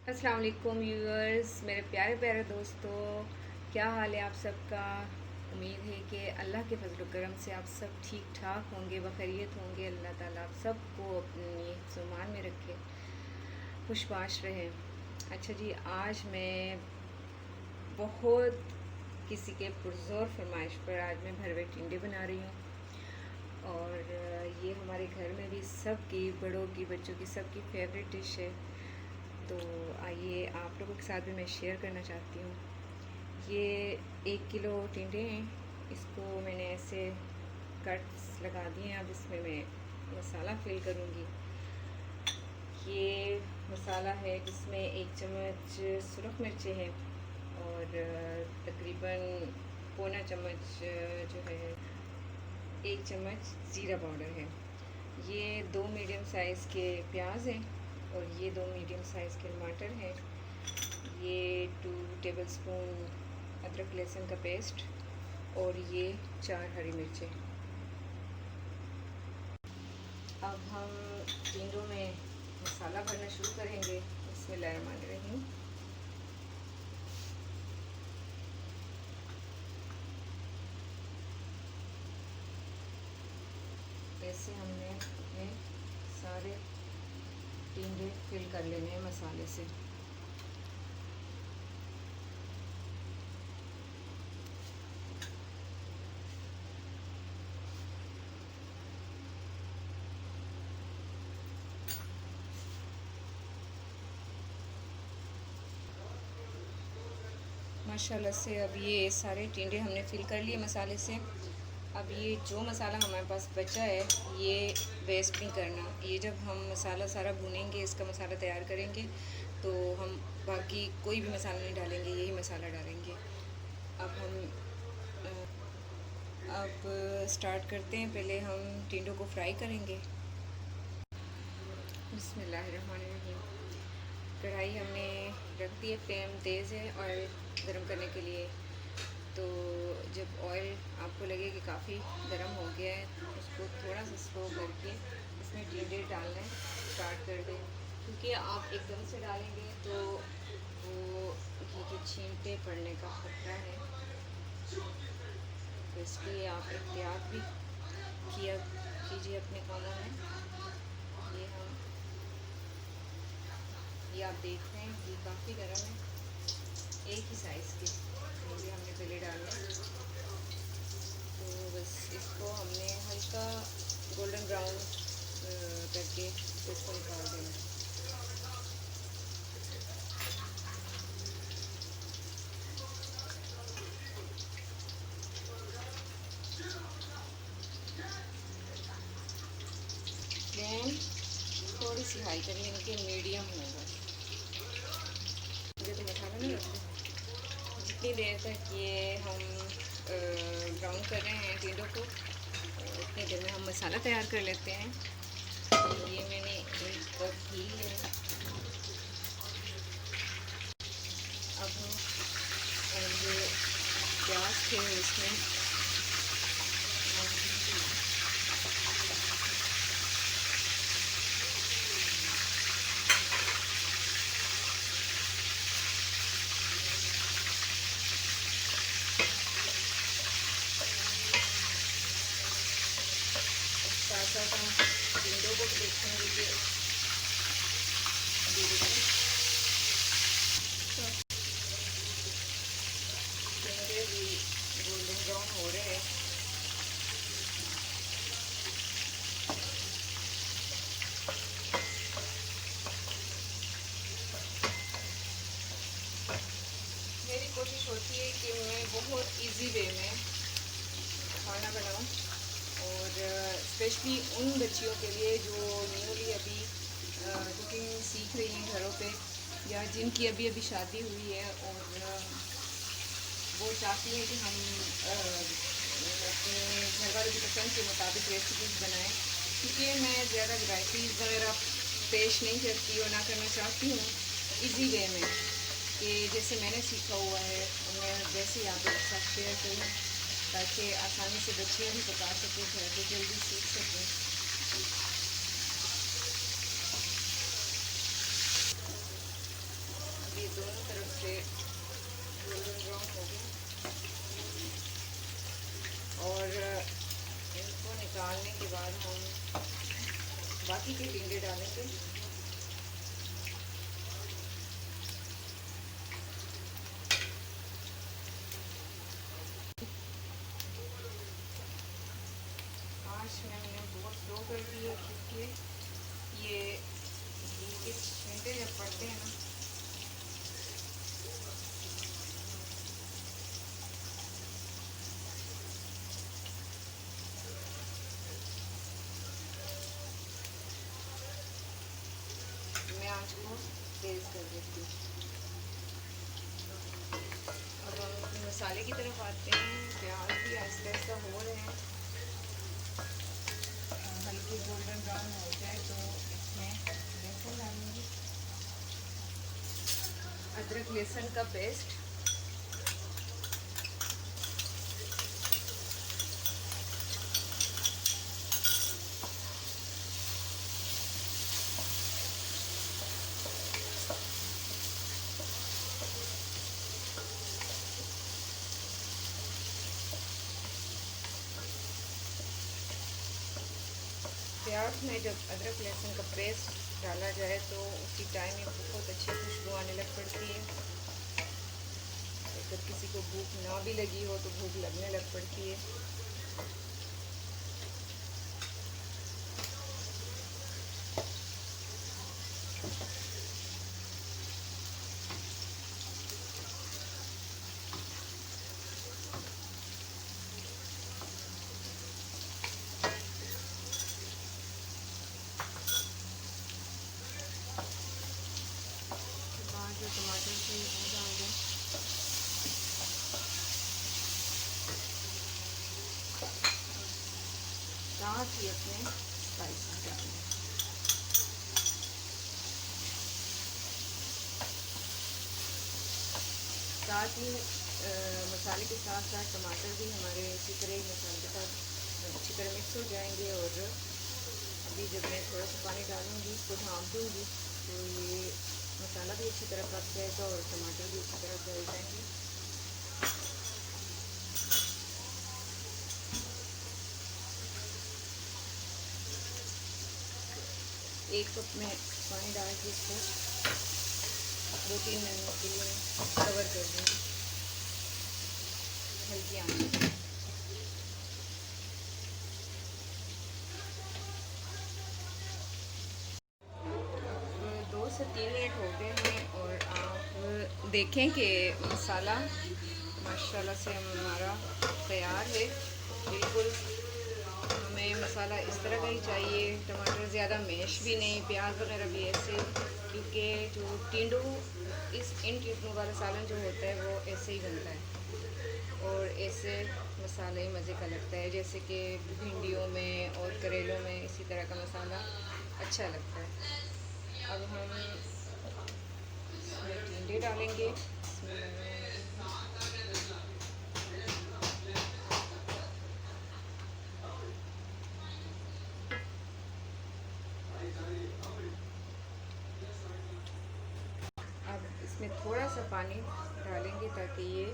अस्सलाम वालेकुम व्यूअर्स, मेरे प्यारे प्यारे दोस्तों, क्या हाल है आप सबका। उम्मीद है कि अल्लाह के फजल करम से आप सब ठीक ठाक होंगे, बखैरियत होंगे। अल्लाह ताला आप सबको अपनी जुमान में रखे, खुशबाश रहें। अच्छा जी, आज मैं बहुत किसी के पुरज़ोर फरमाइश पर आज मैं भरवे टिंडे बना रही हूँ। और ये हमारे घर में भी सबकी, बड़ों की, बच्चों की, सबकी फेवरेट डिश है। तो आइए आप लोगों के साथ भी मैं शेयर करना चाहती हूँ। ये 1 किलो टिंडे हैं, इसको मैंने ऐसे कट्स लगा दिए हैं। अब इसमें मैं मसाला फिल करूँगी। ये मसाला है जिसमें 1 चम्मच सुरख मिर्चें हैं और तकरीबन पौना चम्मच जो है 1 चम्मच ज़ीरा पाउडर है। ये 2 मीडियम साइज़ के प्याज हैं और ये 2 मीडियम साइज़ के टमाटर हैं। ये 2 टेबलस्पून अदरक लहसुन का पेस्ट और ये 4 हरी मिर्चें। अब हम टिंडों में मसाला भरना शुरू करेंगे। बिस्मिल्लाहिर्रहमानिर्रहीम। ऐसे हमने अपने सारे टिंडे फिल कर लेने हैं मसाले से। माशाल्लाह से अब ये सारे टिंडे हमने फिल कर लिए मसाले से। अब ये जो मसाला हमारे पास बचा है ये वेस्ट नहीं करना। ये जब हम मसाला सारा भूनेंगे, इसका मसाला तैयार करेंगे, तो हम बाकी कोई भी मसाला नहीं डालेंगे, यही मसाला डालेंगे। अब हम अब स्टार्ट करते हैं। पहले हम टिंडों को फ्राई करेंगे। बिस्मिल्लाहिर्रहमानिर्रहीम। कढ़ाई हमने रख दी है, फ्लेम तेज़ है ऑयल गर्म करने के लिए। तो जब ऑयल आपको लगे कि काफ़ी गर्म हो गया है, तो उसको थोड़ा सा स्लो करके इसमें टिंडे डालना स्टार्ट कर दें। क्योंकि आप एकदम से डालेंगे तो वो ये छींटे पड़ने का खतरा है, तो इसलिए आप एहतियात भी किया कीजिए अपने कामों में। ये हम ये आप देख रहे हैं ये काफ़ी गर्म है। एक ही साइज़ के टिंडे हमने पहले डालने, तो बस इसको हमने हल्का गोल्डन ब्राउन करके इसको निकाल देना। फ्लेम थोड़ी सी हाई कर लेंगे कि मीडियम होगा। मुझे तो मसाला नहीं रखते। जितनी देर तक ये हम ब्राउन कर रहे हैं टिंडों को, उतनी देर में हम मसाला तैयार कर लेते हैं। ये मैंने 1 कप घी लिया। अब हम जो प्याज थे उसमें साथ साथ हम टिंडों को देखेंगे कि धीरे धीरे टिंडे भी गोल्डन ब्राउन हो रहे हैं। मेरी कोशिश होती है कि मैं बहुत इजी वे में खाना बनाऊं, और स्पेशली उन बच्चियों के लिए जो न्यूली अभी कुकिंग सीख रही हैं घरों पे, या जिनकी अभी अभी शादी हुई है और वो चाहती हैं कि हम अपने घर वालों की पसंद के मुताबिक रेसिपीज़ बनाएं। क्योंकि मैं ज़्यादा वैराइटीज़ वगैरह पेश नहीं करती और ना करना चाहती हूँ, इजी वे में कि जैसे मैंने सीखा हुआ है और मैं वैसे ही आपके साथ शेयर करूँ, ताकि आसानी से बच्चियाँ भी पका सकें, घर पे जल्दी सीख सकें। दोनों तरफ से गोल्डन ब्राउन हो गए और इनको निकालने के बाद हम बाकी के टिंडे डालेंगे। आँच में हमने बहुत स्लो कर दी है क्योंकि ये घी के छींटे जब पड़ते हैं ना मैं आँच को तेज़ कर देती हूँ। अब हम मसाले की तरफ आते हैं। प्याज भी आहिस्ता आहिस्ता हो रहे हैं, हल्के गोल्डन ब्राउन हो जाए तो इसमें लहसुन डालेंगे, अदरक लहसुन का पेस्ट, प्याज में जब अदरक लहसुन का पेस्ट डाला जाए तो उसी टाइम में बहुत अच्छी खुशबू आने लग पड़ती है। अगर किसी को भूख ना भी लगी हो तो भूख लगने लग पड़ती है। जो टमाटर से वो डाल दें, साथ ही अपने स्पाइसेस डाल दें। साथ ही मसाले के साथ साथ टमाटर भी हमारे इसी तरह ही मसाले के साथ अच्छी तरह मिक्स हो जाएंगे। और अभी जब मैं थोड़ा सा पानी डालूँगी, इसको ढाँप दूँगी तो ये मसाला भी अच्छी तरह पक जाएगा और टमाटर भी अच्छी तरह गल जाएंगे। एक कप में पानी डाल के इसको 2-3 मिनट के लिए कवर कर दूँगी हल्की आंच में। 2 से 3 मिनट हो गए हैं और आप देखें कि मसाला माशाल्लाह से हमारा तैयार है। बिल्कुल हमें मसाला इस तरह का ही चाहिए, टमाटर ज़्यादा मैश भी नहीं, प्याज वगैरह भी ऐसे, क्योंकि जो टिंडो इन टिंडों वाला सालन जो होता है वो ऐसे ही बनता है और ऐसे मसाले मज़े का लगता है, जैसे कि भिंडियों में और करेलों में इसी तरह का मसाला अच्छा लगता है। अब हम इसमें टिंडे डालेंगे। अब इसमें थोड़ा सा पानी डालेंगे ताकि ये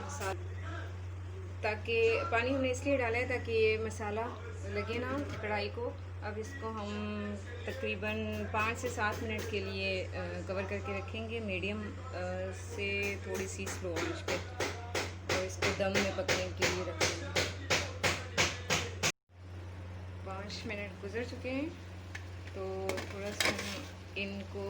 मसाला, ताकि पानी हमने इसलिए डाला है ताकि ये मसाला लगे ना कढ़ाई को। अब इसको हम तकरीबन 5 से 7 मिनट के लिए कवर करके रखेंगे मीडियम से थोड़ी सी स्लो आंच पे, और इसको दम में पकने के लिए रखेंगे। 5 मिनट गुजर चुके हैं तो थोड़ा सा हम इनको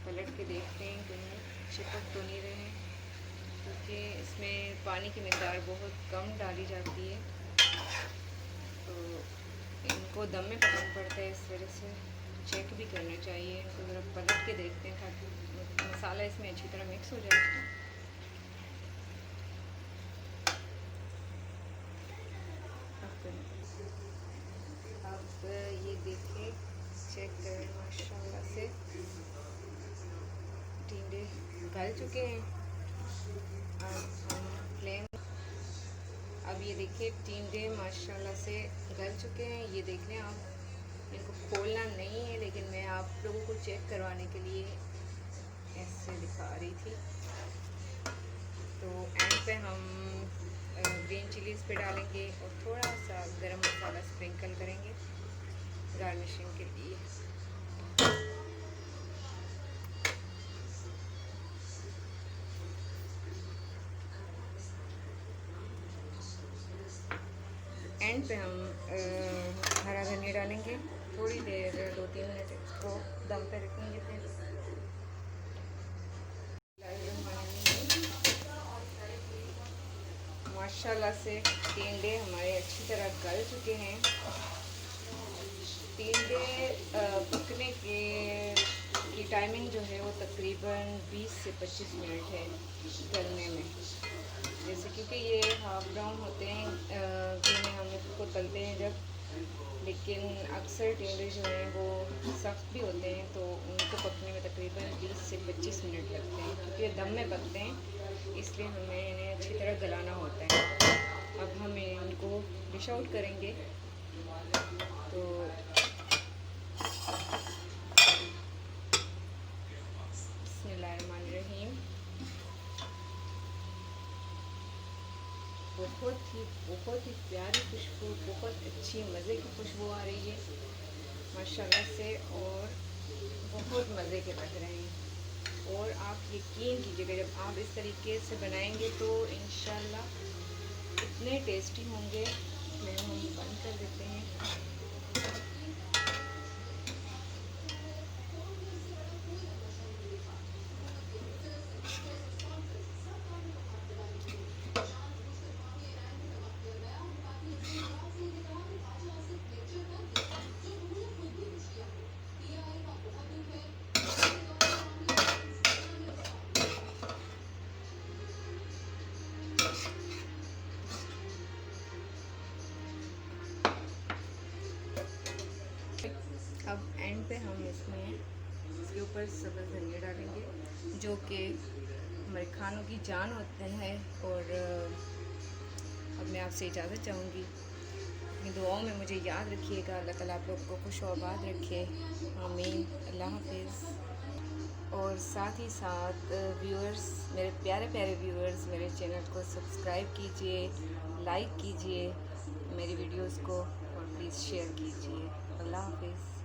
पलट के देखते हैं कहीं चिपक तो नहीं रहे, क्योंकि इसमें पानी की मिक़दार बहुत कम डाली जाती है तो इनको दम में पकाना पड़ता है। इस वजह से चेक भी करना चाहिए, इनको ज़रा पलट के देखते हैं ताकि मसाला इसमें अच्छी तरह मिक्स हो जाए। अब ये देखिए, चेक करें, माशाल्लाह से टिंडे गल चुके हैं। अब हम फ्लेम, अब ये देखिए टिंडे माशाल्लाह से गल चुके हैं, ये देख लें आप। इनको खोलना नहीं है, लेकिन मैं आप लोगों को चेक करवाने के लिए ऐसे दिखा रही थी। तो एंड पे हम ग्रीन चिलीज़ पे डालेंगे और थोड़ा सा गरम मसाला स्प्रिंकल करेंगे गार्निशिंग के लिए। एंड पे हम हरा धनिया डालेंगे। थोड़ी देर 2-3 मिनट इसको दम पे रखेंगे। फिर माशाल्लाह से टिंडे हमारे अच्छी तरह गल चुके हैं। टिंडे पकने की टाइमिंग जो है वो तकरीबन 20 से 25 मिनट है गलने में। जैसे क्योंकि ये हाफ ब्राउन होते हैं जिन्हें हम इसको तलते हैं जब, लेकिन अक्सर टिंडे जो हैं वो सख्त भी होते हैं, तो उनको पकने में तकरीबन 20 से 25 मिनट लगते हैं। क्योंकि ये दम में पकते हैं, इसलिए हमें इन्हें अच्छी तरह गलाना होता है। अब हम इनको डिश आउट करेंगे। तो बिस्मिल्लाहिर्रहमानिर्रहीम। बहुत ही प्यारी खुशबू, बहुत अच्छी मज़े की खुशबू आ रही है माशाल्लाह से, और बहुत मज़े के लग रहे हैं। और आप यकीन कीजिएगा जब आप इस तरीके से बनाएंगे तो इंशाल्लाह इतने टेस्टी होंगे। मैं हम बंद कर देते हैं। अब एंड पे हम इसके ऊपर सब्ज़ धनिया डालेंगे, जो कि हमारे खानों की जान होते हैं। और अब मैं आपसे इजाज़त चाहूँगी। अपनी दुआओं में मुझे याद रखिएगा। अल्लाह ताला आप लोगों को खुश और आबाद रखे, आमीन। अल्लाह हाफिज़। और साथ ही साथ व्यूअर्स, मेरे प्यारे प्यारे व्यूअर्स, मेरे चैनल को सब्सक्राइब कीजिए, लाइक कीजिए मेरी वीडियोस को, और प्लीज़ शेयर कीजिए। अल्लाह हाफिज़।